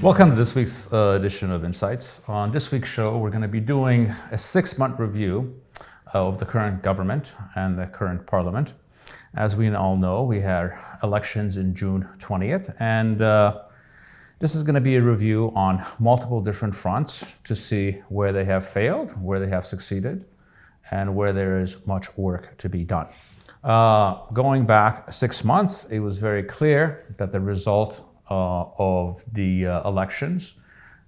Welcome to this week's edition of Insights. On this week's show, we're going to be doing a 6-month review of the current government and the current parliament. As we all know, we had elections in June 20th, and this is going to be a review on multiple different fronts to see where they have failed, where they have succeeded, and where there is much work to be done. Going back 6 months, it was very clear that the result of the elections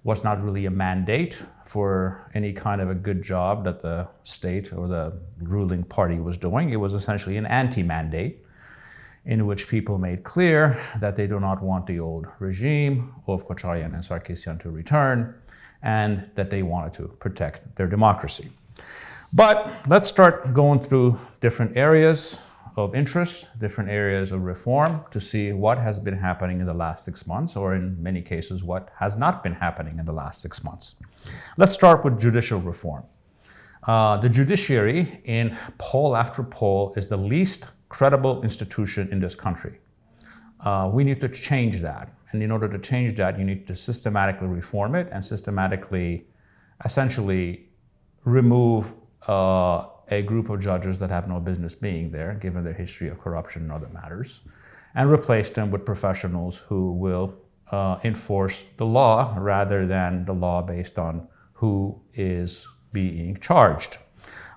was not really a mandate for any kind of a good job that the state or the ruling party was doing. It was essentially an anti-mandate in which people made clear that they do not want the old regime of Kocharyan and Sarkisyan to return, and that they wanted to protect their democracy. But let's start going through different areas of interest, different areas of reform to see what has been happening in the last 6 months, or in many cases, what has not been happening in the last 6 months. Let's start with judicial reform. The judiciary, in poll after poll, is the least credible institution in this country. We need to change that. And in order to change that, you need to systematically reform it and systematically, essentially, remove a group of judges that have no business being there, given their history of corruption and other matters, and replace them with professionals who will enforce the law rather than the law based on who is being charged.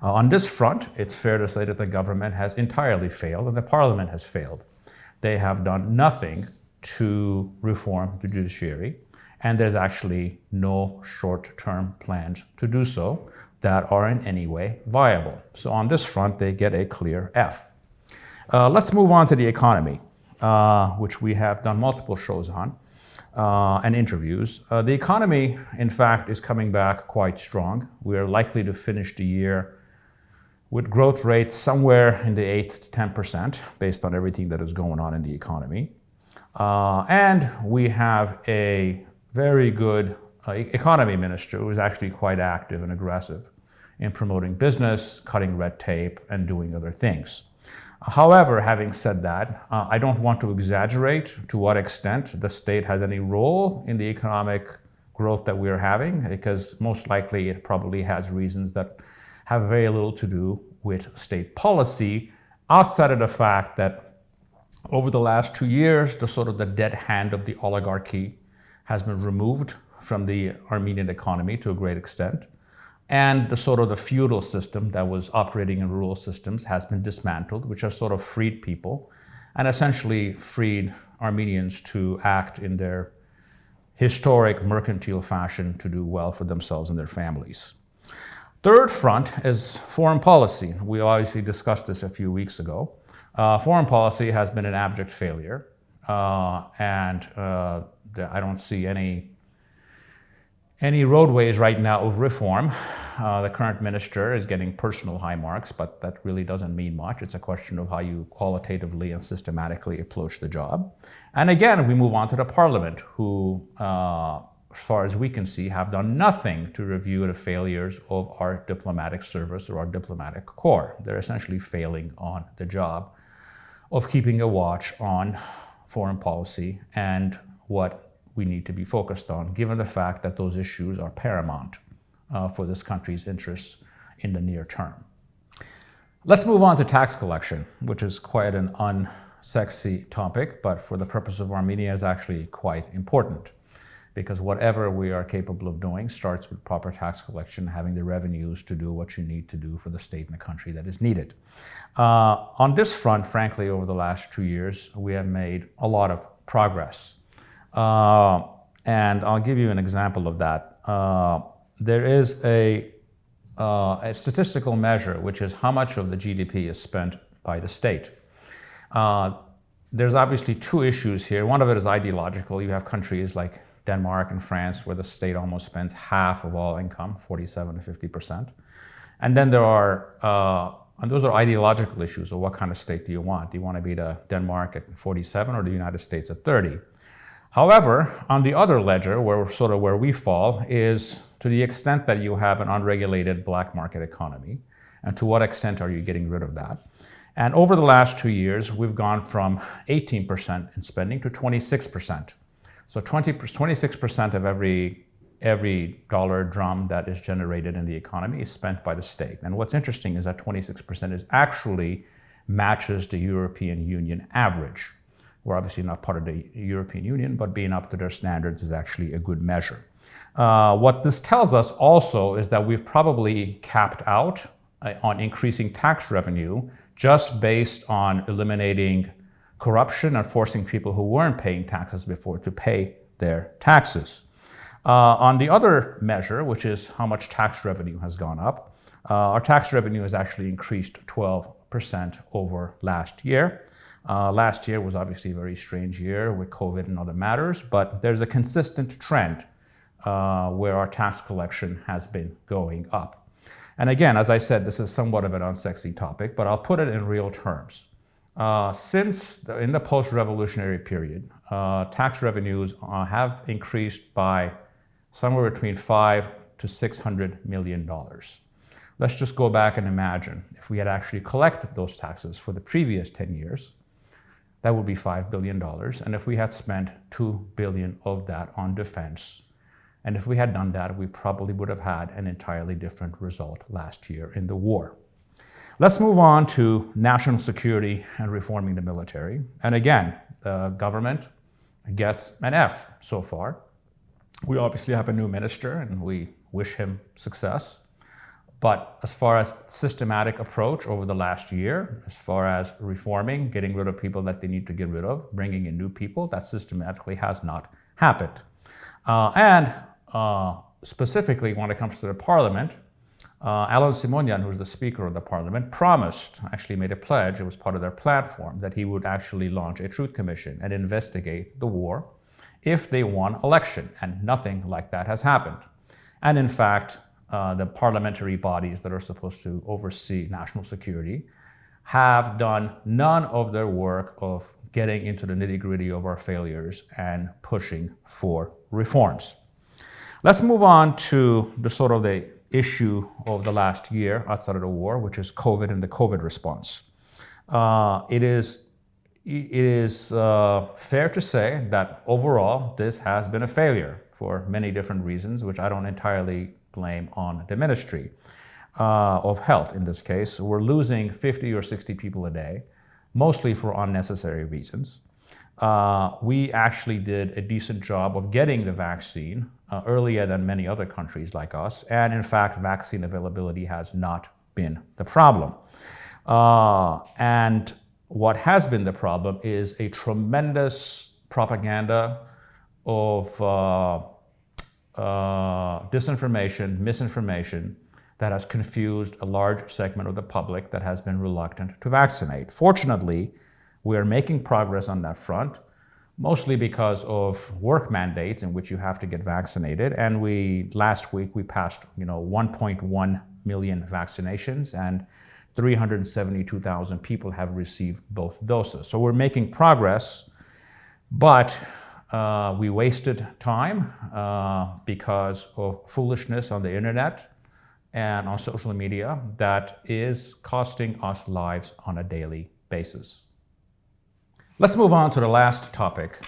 On this front, it's fair to say that the government has entirely failed and the parliament has failed. They have done nothing to reform the judiciary, and there's actually no short-term plans to do so that are in any way viable. So on this front, they get a clear F. Let's move on to the economy, which we have done multiple shows on and interviews. The economy, in fact, is coming back quite strong. We are likely to finish the year with growth rates somewhere in the 8 to 10% based on everything that is going on in the economy. And we have a very good economy minister who is actually quite active and aggressive in promoting business, cutting red tape, and doing other things. However, having said that, I don't want to exaggerate to what extent the state has any role in the economic growth that we're having, because most likely it probably has reasons that have very little to do with state policy, outside of the fact that over the last 2 years, the dead hand of the oligarchy has been removed from the Armenian economy to a great extent. And the feudal system that was operating in rural systems has been dismantled, which has freed people and essentially freed Armenians to act in their historic mercantile fashion to do well for themselves and their families. Third front is foreign policy. We obviously discussed this a few weeks ago. Foreign policy has been an abject failure, and I don't see any roadways right now of reform. The current minister is getting personal high marks, but that really doesn't mean much. It's a question of how you qualitatively and systematically approach the job. And again, we move on to the parliament, who, as far as we can see, have done nothing to review the failures of our diplomatic service or our diplomatic corps. They're essentially failing on the job of keeping a watch on foreign policy and what we need to be focused on, given the fact that those issues are paramount for this country's interests in the near term. Let's move on to tax collection, which is quite an unsexy topic, but for the purpose of Armenia is actually quite important, because whatever we are capable of doing starts with proper tax collection, having the revenues to do what you need to do for the state and the country that is needed. On this front, frankly, over the last 2 years, we have made a lot of progress. And I'll give you an example of that. There is a statistical measure, which is how much of the GDP is spent by the state. There's obviously two issues here. One of it is ideological. You have countries like Denmark and France where the state almost spends half of all income, 47 to 50%. And then there are, and those are ideological issues. So what kind of state do you want? Do you want to be the Denmark at 47 or the United States at 30? However, on the other ledger, where we fall, is to the extent that you have an unregulated black market economy, and to what extent are you getting rid of that? And over the last 2 years, we've gone from 18% in spending to 26%. So 26% of every dollar drum that is generated in the economy is spent by the state. And what's interesting is that 26% is actually matches the European Union average. We're obviously not part of the European Union, but being up to their standards is actually a good measure. What this tells us also is that we've probably capped out on increasing tax revenue just based on eliminating corruption and forcing people who weren't paying taxes before to pay their taxes. On the other measure, which is how much tax revenue has gone up, our tax revenue has actually increased 12% over last year. Last year was obviously a very strange year with COVID and other matters, but there's a consistent trend where our tax collection has been going up. And again, as I said, this is somewhat of an unsexy topic, but I'll put it in real terms. In the post-revolutionary period, tax revenues have increased by somewhere between $500 to $600 million. Let's just go back and imagine if we had actually collected those taxes for the previous 10 years, that would be $5 billion. And if we had spent $2 billion of that on defense, and if we had done that, we probably would have had an entirely different result last year in the war. Let's move on to national security and reforming the military. And again, the government gets an F so far. We obviously have a new minister and we wish him success. But as far as systematic approach over the last year, as far as reforming, getting rid of people that they need to get rid of, bringing in new people, that systematically has not happened. Specifically when it comes to the parliament, Alan Simonyan, who's the Speaker of the Parliament, actually made a pledge, it was part of their platform, that he would actually launch a truth commission and investigate the war if they won election, and nothing like that has happened. And in fact, the parliamentary bodies that are supposed to oversee national security have done none of their work of getting into the nitty-gritty of our failures and pushing for reforms. Let's move on to the issue of the last year outside of the war, which is COVID and the COVID response. It is fair to say that overall this has been a failure for many different reasons, which I don't entirely blame on the Ministry of Health in this case. We're losing 50 or 60 people a day, mostly for unnecessary reasons. We actually did a decent job of getting the vaccine earlier than many other countries like us, and in fact, vaccine availability has not been the problem. And what has been the problem is a tremendous propaganda of disinformation, misinformation that has confused a large segment of the public that has been reluctant to vaccinate. Fortunately, we are making progress on that front, mostly because of work mandates in which you have to get vaccinated. And last week we passed 1.1 million vaccinations, and 372,000 people have received both doses. So we're making progress, but we wasted time because of foolishness on the internet and on social media that is costing us lives on a daily basis. Let's move on to the last topic,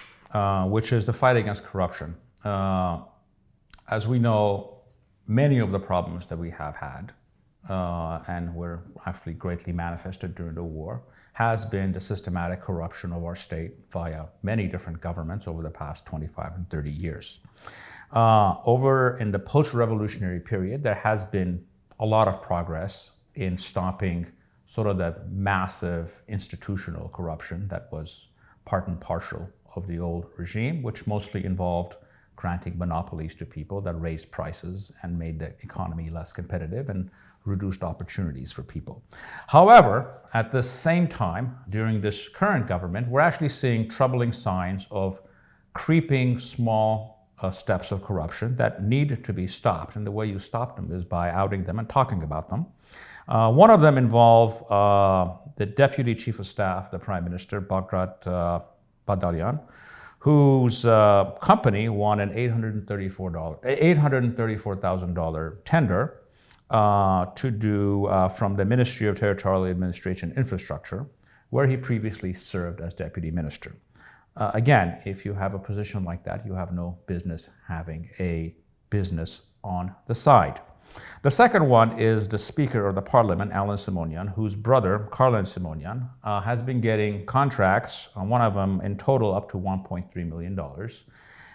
which is the fight against corruption. As we know, many of the problems that we have had and were actually greatly manifested during the war has been the systematic corruption of our state via many different governments over the past 25 and 30 years. Over in the post-revolutionary period, there has been a lot of progress in stopping the massive institutional corruption that was part and parcel of the old regime, which mostly involved granting monopolies to people that raised prices and made the economy less competitive and reduced opportunities for people. However, at the same time, during this current government, we're actually seeing troubling signs of creeping small steps of corruption that need to be stopped. And the way you stop them is by outing them and talking about them. One of them involved the Deputy Chief of Staff, the Prime Minister, Bagrat Badalian, whose company won an $834,000 tender to do from the Ministry of Territorial Administration Infrastructure, where he previously served as Deputy Minister. Again, if you have a position like that, you have no business having a business on the side. The second one is the Speaker of the Parliament, Alan Simonian, whose brother, Carlen Simonian, has been getting contracts, one of them in total up to $1.3 million,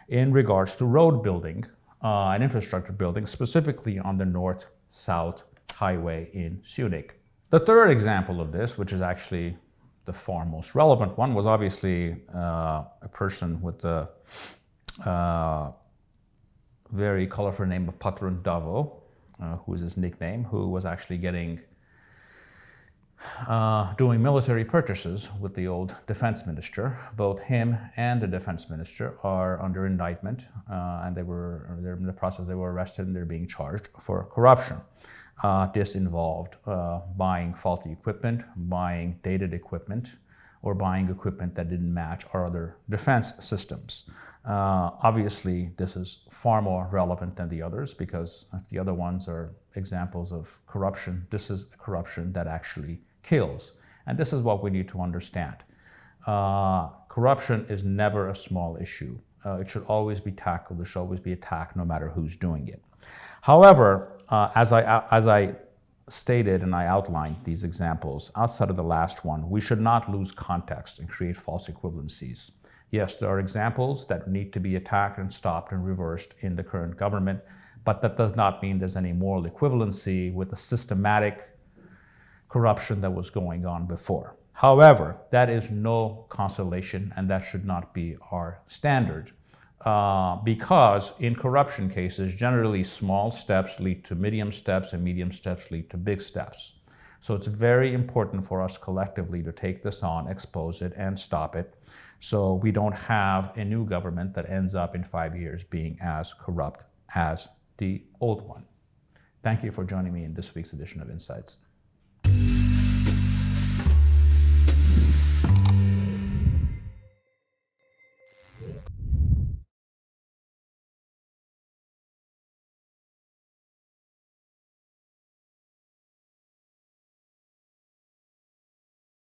in regards to road building and infrastructure building, specifically on the north-south highway in Munich. The third example of this, which is actually the far most relevant one, was obviously a person with the very colorful name of Patron Davo, who is his nickname, who was actually doing military purchases with the old defense minister. Both him and the defense minister are under indictment, and they're in the process. They were arrested and they're being charged for corruption. This involved buying faulty equipment, buying dated equipment, or buying equipment that didn't match our other defense systems. Obviously, this is far more relevant than the others, because if the other ones are examples of corruption, this is corruption that actually kills. And this is what we need to understand. Corruption is never a small issue. It should always be tackled. It should always be attacked, no matter who's doing it. However, as I stated and I outlined these examples, outside of the last one, we should not lose context and create false equivalencies. Yes, there are examples that need to be attacked and stopped and reversed in the current government, but that does not mean there's any moral equivalency with the systematic corruption that was going on before. However, that is no consolation, and that should not be our standard. Because in corruption cases, generally small steps lead to medium steps, and medium steps lead to big steps. So it's very important for us collectively to take this on, expose it, and stop it, so we don't have a new government that ends up in 5 years being as corrupt as the old one. Thank you for joining me in this week's edition of Insights.